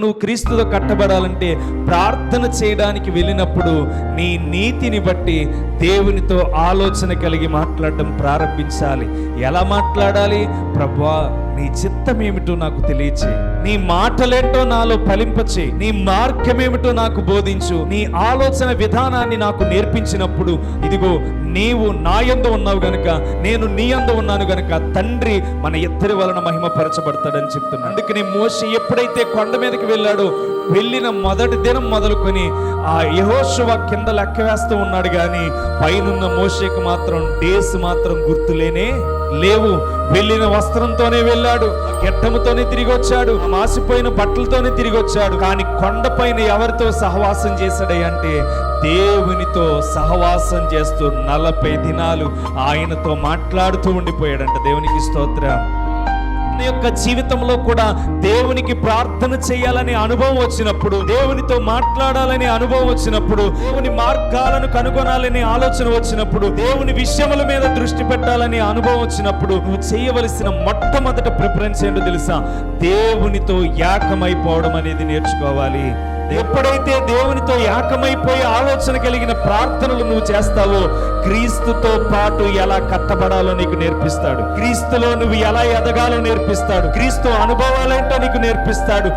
నువ్వు క్రీస్తుతో కట్టబడాలంటే ప్రార్థన చేయడానికి వెళ్ళినప్పుడు నీ నీతిని బట్టి దేవునితో ఆలోచన కలిగి మాట్లాడడం ప్రారంభించాలి. ఎలా మాట్లాడాలి? ప్రభువా, నీ చిత్తం ఏమిటో నాకు తెలియచే, నీ మాటలేంటో నాలో ఫలింపచే, నీ మార్గమేమిటో నాకు బోధించు, నీ ఆలోచన విధానాన్ని నాకు నేర్పించినప్పుడు ఇదిగో నీవు నా యందు ఉన్నావు గనుక నేను నీ యందు ఉన్నాను గనుక తండ్రి మన ఇద్దరి వలన మహిమపరచబడతాడని చెప్తున్నాడు. అందుకని మోషే ఎప్పుడైతే కొండ మీదకి వెళ్ళాడో, వెళ్ళిన మొదటి దినం మొదలుకొని ఆ యెహోషువ కింద లెక్క వేస్తూ ఉన్నాడు, కానీ పైనున్న మోషేకి మాత్రం డేస్ మాత్రం గుర్తులేనే లేవు. వెళ్ళిన వస్త్రంతోనే వెళ్ళాడు, గెడ్డముతోనే తిరిగి వచ్చాడు, మాసిపోయిన బట్టలతోనే తిరిగి వచ్చాడు. కానీ కొండపైన ఎవరితో సహవాసం చేశాడంటే దేవునితో సహవాసం చేస్తూ 40 దినాలు ఆయనతో మాట్లాడుతూ ఉండిపోయాడంట. దేవునికి స్తోత్రం. యొక్క జీవితంలో కూడా దేవునికి ప్రార్థన చేయాలనే అనుభవం వచ్చినప్పుడు, దేవునితో మాట్లాడాలనే అనుభవం వచ్చినప్పుడు, దేవుని మార్గాలను కనుగొనాలనే ఆలోచన వచ్చినప్పుడు, దేవుని విషయముల మీద దృష్టి పెట్టాలనే అనుభవం వచ్చినప్పుడు నువ్వు చేయవలసిన మొట్టమొదటి ప్రిఫరెన్స్ ఏంటో తెలుసా? దేవునితో ఏకమైపోవడం అనేది నేర్చుకోవాలి. ఎప్పుడైతే దేవునితో ఏకమైపోయి ఆలోచన కలిగిన ప్రార్థనలు నువ్వు చేస్తావో, క్రీస్తుతో పాటు ఎలా కట్టబడాలో నీకు నేర్పిస్తాడు, క్రీస్తులో నువ్వు ఎలా ఎదగాలో నేర్పిస్తాడు, క్రీస్తు అనుభవాలేంటో నీకు నేర్పిస్తాడు.